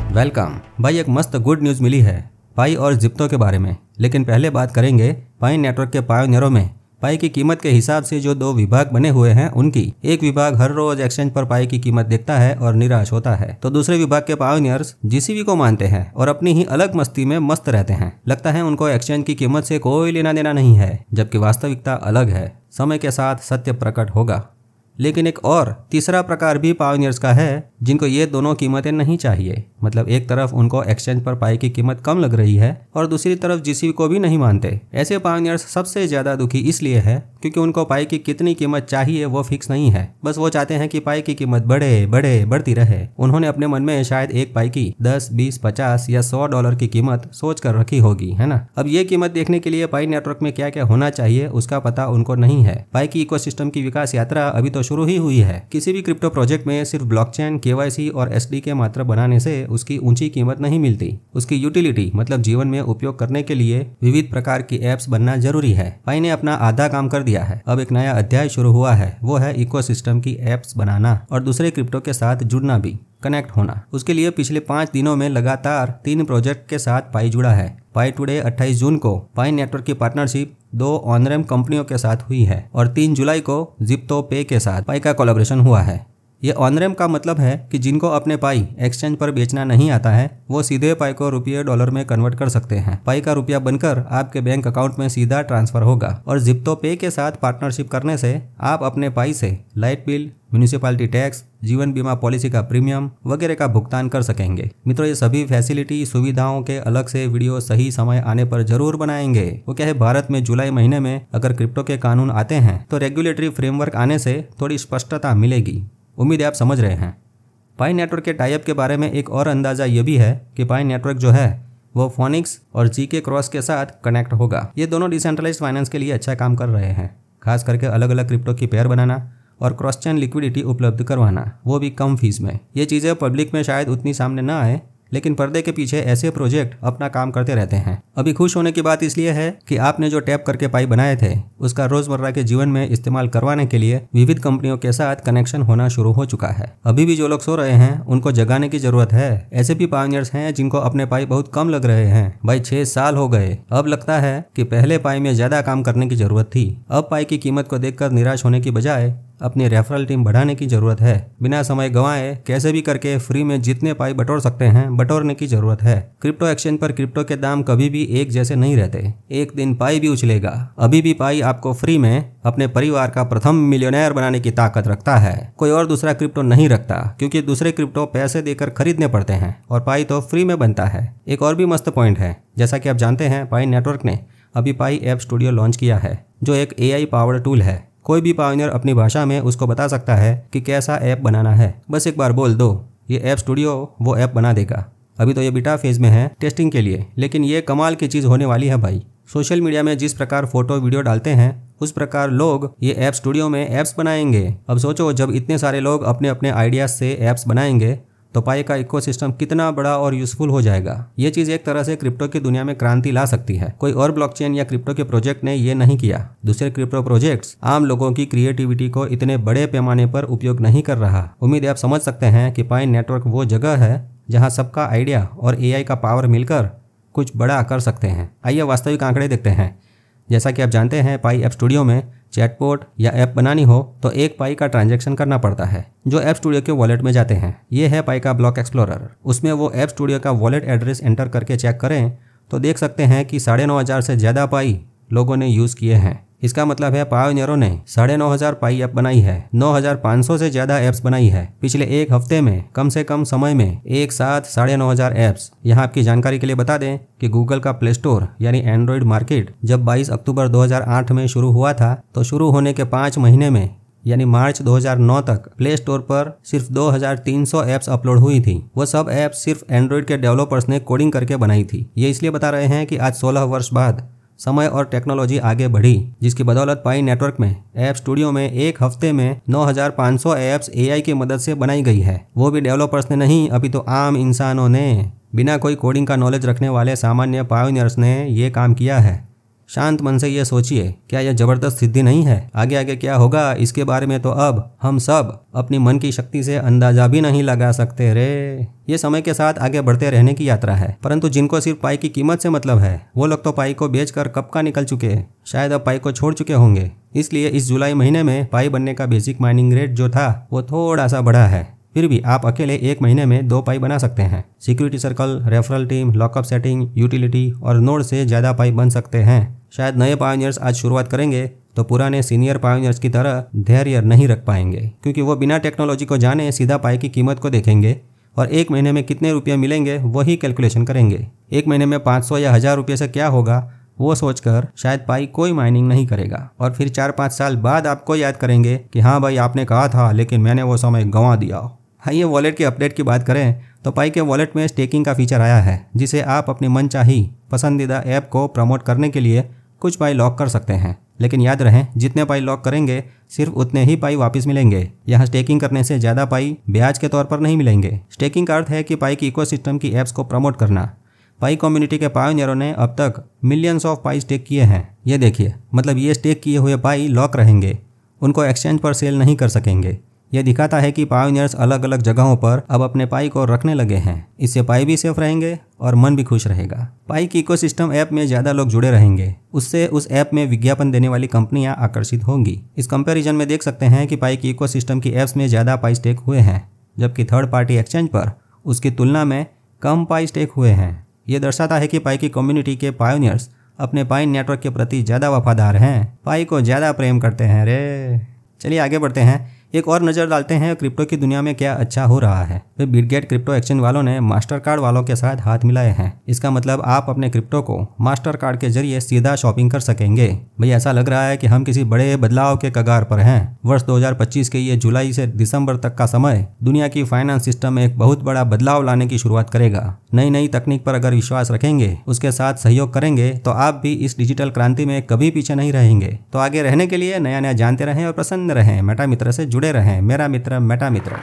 Welcome भाई। एक मस्त गुड न्यूज़ मिली है पाई और जिप्टो के बारे में। लेकिन पहले बात करेंगे पाई नेटवर्क के पायोनियरों में। पाई की कीमत के हिसाब से जो दो विभाग बने हुए हैं उनकी, एक विभाग हर रोज एक्सचेंज पर पाई की कीमत देखता है और निराश होता है, तो दूसरे विभाग के पायोनियर्स जीसीबी को मानते हैं और अपनी ही अलग मस्ती में मस्त रहते हैं। लगता है उनको एक्सचेंज की कीमत से कोई लेना देना नहीं है, जबकि वास्तविकता अलग है। समय के साथ सत्य प्रकट होगा। लेकिन एक और तीसरा प्रकार भी पायोनियर्स का है जिनको ये दोनों कीमतें नहीं चाहिए। मतलब एक तरफ उनको एक्सचेंज पर पाई की कीमत कम लग रही है और दूसरी तरफ जीसीबी को भी नहीं मानते। ऐसे पायोनियर्स सबसे ज्यादा दुखी इसलिए है क्योंकि उनको पाई की कितनी कीमत चाहिए वो फिक्स नहीं है। बस वो चाहते हैं कि पाई की कीमत बढ़ती रहे। उन्होंने अपने मन में शायद एक पाई की 10, 20, 50 या $100 की कीमत सोच कर रखी होगी, है ना। अब ये कीमत देखने के लिए पाई नेटवर्क में क्या क्या होना चाहिए उसका पता उनको नहीं है। पाई की इकोसिस्टम की विकास यात्रा अभी तो शुरू ही हुई है। किसी भी क्रिप्टो प्रोजेक्ट में सिर्फ ब्लॉकचेन, केवाईसी और एसडीके मात्र बनाने से उसकी ऊंची कीमत नहीं मिलती। उसकी यूटिलिटी मतलब जीवन में उपयोग करने के लिए विविध प्रकार की एप्स बनना जरूरी है। पाई ने अपना आधा काम कर दिया है। अब एक नया अध्याय शुरू हुआ है, वो है इकोसिस्टम की एप्स बनाना और दूसरे क्रिप्टो के साथ जुड़ना भी, कनेक्ट होना। उसके लिए पिछले 5 दिनों में लगातार 3 प्रोजेक्ट के साथ पाई जुड़ा है। पाई टुडे 28 जून को पाई नेटवर्क की पार्टनरशिप 2 ऑन-रैम्प कंपनियों के साथ हुई है और 3 जुलाई को जिप्टो पे के साथ पाई का कोलैबोरेशन हुआ है। ये ऑन-रैम्प का मतलब है कि जिनको अपने पाई एक्सचेंज पर बेचना नहीं आता है वो सीधे पाई को रुपये डॉलर में कन्वर्ट कर सकते हैं। पाई का रुपया बनकर आपके बैंक अकाउंट में सीधा ट्रांसफर होगा। और जिप्टो पे के साथ पार्टनरशिप करने से आप अपने पाई से लाइट बिल, म्यूनिसिपैलिटी टैक्स, जीवन बीमा पॉलिसी का प्रीमियम वगैरह का भुगतान कर सकेंगे। मित्रों, ये सभी फैसिलिटी सुविधाओं के अलग से वीडियो सही समय आने पर जरूर बनाएंगे। वो क्या है, भारत में जुलाई महीने में अगर क्रिप्टो के कानून आते हैं तो रेगुलेटरी फ्रेमवर्क आने से थोड़ी स्पष्टता मिलेगी। उम्मीद है आप समझ रहे हैं। पाई नेटवर्क के टाइप के बारे में एक और अंदाजा ये भी है कि पाई नेटवर्क जो है वो फोनिक्स और जीके क्रॉस के साथ कनेक्ट होगा। ये दोनों डिसेंट्रलाइज्ड फाइनेंस के लिए अच्छा काम कर रहे हैं, खास करके अलग अलग क्रिप्टो की पेयर बनाना और क्रॉस चेन लिक्विडिटी उपलब्ध करवाना, वो भी कम फीस में। ये चीज़ें पब्लिक में शायद उतनी सामने ना आए, लेकिन पर्दे के पीछे ऐसे प्रोजेक्ट अपना काम करते रहते हैं। अभी खुश होने की बात इसलिए है कि आपने जो टैप करके पाई बनाए थे उसका रोजमर्रा के जीवन में इस्तेमाल करवाने के लिए विविध कंपनियों के साथ कनेक्शन होना शुरू हो चुका है। अभी भी जो लोग सो रहे हैं उनको जगाने की जरूरत है। ऐसे भी पायोनियर्स हैं जिनको अपने पाई बहुत कम लग रहे हैं। भाई 6 साल हो गए। अब लगता है कि पहले पाई में ज्यादा काम करने की जरूरत थी। अब पाई की कीमत को देखकर निराश होने की बजाय अपनी रेफरल टीम बढ़ाने की जरूरत है। बिना समय गंवाए कैसे भी करके फ्री में जितने पाई बटोर सकते हैं बटोरने की जरूरत है। क्रिप्टो एक्सचेंज पर क्रिप्टो के दाम कभी भी एक जैसे नहीं रहते। एक दिन पाई भी उछलेगा। अभी भी पाई आपको फ्री में अपने परिवार का प्रथम मिलियनेयर बनाने की ताकत रखता है। कोई और दूसरा क्रिप्टो नहीं रखता, क्योंकि दूसरे क्रिप्टो पैसे देकर खरीदने पड़ते हैं और पाई तो फ्री में बनता है। एक और भी मस्त पॉइंट है, जैसा कि आप जानते हैं पाई नेटवर्क ने अभी पाई ऐप स्टूडियो लॉन्च किया है, जो एक AI पावर्ड टूल है। कोई भी पायोनियर अपनी भाषा में उसको बता सकता है कि कैसा ऐप बनाना है। बस एक बार बोल दो, ये ऐप स्टूडियो वो ऐप बना देगा। अभी तो ये बीटा फेज में है टेस्टिंग के लिए, लेकिन ये कमाल की चीज़ होने वाली है भाई। सोशल मीडिया में जिस प्रकार फोटो वीडियो डालते हैं उस प्रकार लोग ये ऐप स्टूडियो में ऐप्स बनाएंगे। अब सोचो, जब इतने सारे लोग अपने अपने आइडियाज से ऐप्स बनाएंगे तो पाई का इकोसिस्टम कितना बड़ा और यूजफुल हो जाएगा। ये चीज़ एक तरह से क्रिप्टो की दुनिया में क्रांति ला सकती है। कोई और ब्लॉकचेन या क्रिप्टो के प्रोजेक्ट ने ये नहीं किया। दूसरे क्रिप्टो प्रोजेक्ट्स आम लोगों की क्रिएटिविटी को इतने बड़े पैमाने पर उपयोग नहीं कर रहा। उम्मीद है आप समझ सकते हैं कि पाई नेटवर्क वो जगह है जहाँ सबका आइडिया और AI का पावर मिलकर कुछ बड़ा कर सकते हैं। आइए वास्तविक आंकड़े देखते हैं। जैसा कि आप जानते हैं पाई ऐप स्टूडियो में चैटबॉट या ऐप बनानी हो तो 1 पाई का ट्रांजैक्शन करना पड़ता है, जो ऐप स्टूडियो के वॉलेट में जाते हैं। ये है पाई का ब्लॉक एक्सप्लोरर। उसमें वो ऐप स्टूडियो का वॉलेट एड्रेस एंटर करके चेक करें तो देख सकते हैं कि 9,500 से ज़्यादा पाई लोगों ने यूज़ किए हैं। इसका मतलब है पायोनियरों ने 9,500 पाई ऐप बनाई है। 9,500 से ज़्यादा ऐप्स बनाई है पिछले एक हफ्ते में। कम से कम समय में एक साथ 9,500 ऐप्स। यहाँ आपकी जानकारी के लिए बता दें कि गूगल का प्ले स्टोर यानी एंड्रॉयड मार्केट जब 22 अक्टूबर 2008 में शुरू हुआ था तो शुरू होने के 5 महीने में यानी मार्च 2009 तक प्ले स्टोर पर सिर्फ 2,300 ऐप्स अपलोड हुई थी। वो सब ऐप्स सिर्फ एंड्रॉयड के डेवलपर्स ने कोडिंग करके बनाई थी। ये इसलिए बता रहे हैं कि आज 16 वर्ष बाद समय और टेक्नोलॉजी आगे बढ़ी, जिसकी बदौलत पाई नेटवर्क में ऐप स्टूडियो में एक हफ्ते में 9,500 ऐप्स AI की मदद से बनाई गई है। वो भी डेवलपर्स ने नहीं, अभी तो आम इंसानों ने, बिना कोई कोडिंग का नॉलेज रखने वाले सामान्य पायोनियर्स ने ये काम किया है। शांत मन से ये सोचिए, क्या यह जबरदस्त सिद्धि नहीं है? आगे आगे क्या होगा इसके बारे में तो अब हम सब अपनी मन की शक्ति से अंदाजा भी नहीं लगा सकते रे। ये समय के साथ आगे बढ़ते रहने की यात्रा है, परंतु जिनको सिर्फ पाई की कीमत से मतलब है वो लोग तो पाई को बेचकर कब का निकल चुके हैं, शायद अब पाई को छोड़ चुके होंगे। इसलिए इस जुलाई महीने में पाई बनने का बेसिक माइनिंग रेट जो था वो थोड़ा सा बढ़ा है। फिर भी आप अकेले एक महीने में 2 पाई बना सकते हैं। Security circle, referral team, lockup setting, utility और नोड से ज़्यादा पाई बन सकते हैं। शायद नए पायोनियर्स आज शुरुआत करेंगे तो पुराने सीनियर पायोनियर्स की तरह धैर्य नहीं रख पाएंगे, क्योंकि वो बिना टेक्नोलॉजी को जाने सीधा पाई की कीमत को देखेंगे और एक महीने में कितने रुपये मिलेंगे वही कैलकुलेशन करेंगे। एक महीने में 500 या 1000 रुपये से क्या होगा वो सोचकर शायद पाई कोई माइनिंग नहीं करेगा और फिर 4-5 साल बाद आपको याद करेंगे कि हाँ भाई आपने कहा था लेकिन मैंने वो समय गंवा दिया। आइए वॉलेट के अपडेट की बात करें तो पाई के वॉलेट में स्टेकिंग का फीचर आया है, जिसे आप अपने मनचाही पसंदीदा ऐप को प्रमोट करने के लिए कुछ पाई लॉक कर सकते हैं। लेकिन याद रहे, जितने पाई लॉक करेंगे सिर्फ उतने ही पाई वापस मिलेंगे। यहाँ स्टेकिंग करने से ज़्यादा पाई ब्याज के तौर पर नहीं मिलेंगे। स्टेकिंग का अर्थ है कि पाई की इकोसिस्टम की ऐप्स को प्रमोट करना। पाई कम्युनिटी के पायोनियरों ने अब तक मिलियंस ऑफ पाई स्टेक किए हैं। ये देखिए, मतलब ये स्टेक किए हुए पाई लॉक रहेंगे, उनको एक्सचेंज पर सेल नहीं कर सकेंगे। यह दिखाता है कि पायोनियर्स अलग अलग जगहों पर अब अपने पाई को रखने लगे हैं। इससे पाई भी सेफ रहेंगे और मन भी खुश रहेगा। पाई की इकोसिस्टम ऐप में ज़्यादा लोग जुड़े रहेंगे, उससे उस ऐप में विज्ञापन देने वाली कंपनियां आकर्षित होंगी। इस कंपैरिजन में देख सकते हैं कि पाई की इकोसिस्टम की ऐप्स में ज़्यादा पाई स्टेक हुए हैं, जबकि थर्ड पार्टी एक्सचेंज पर उसकी तुलना में कम पाई स्टेक हुए हैं। ये दर्शाता है कि पाई की कम्युनिटी के पायोनियर्स अपने पाई नेटवर्क के प्रति ज़्यादा वफादार हैं, पाई को ज़्यादा प्रेम करते हैं रे। चलिए आगे बढ़ते हैं, एक और नज़र डालते हैं क्रिप्टो की दुनिया में क्या अच्छा हो रहा है। तो बिटगेट क्रिप्टो एक्सचेंज वालों ने मास्टर कार्ड वालों के साथ हाथ मिलाए हैं। इसका मतलब आप अपने क्रिप्टो को मास्टर कार्ड के जरिए सीधा शॉपिंग कर सकेंगे। भाई ऐसा लग रहा है कि हम किसी बड़े बदलाव के कगार पर हैं। वर्ष 2025 के ये जुलाई से दिसंबर तक का समय दुनिया की फाइनेंस सिस्टम में एक बहुत बड़ा बदलाव लाने की शुरुआत करेगा। नई तकनीक पर अगर विश्वास रखेंगे, उसके साथ सहयोग करेंगे तो आप भी इस डिजिटल क्रांति में कभी पीछे नहीं रहेंगे। तो आगे रहने के लिए नया जानते रहें और प्रसन्न रहें। मेटा मित्र से जुड़े रहें। मेरा मित्र मेटा मित्र।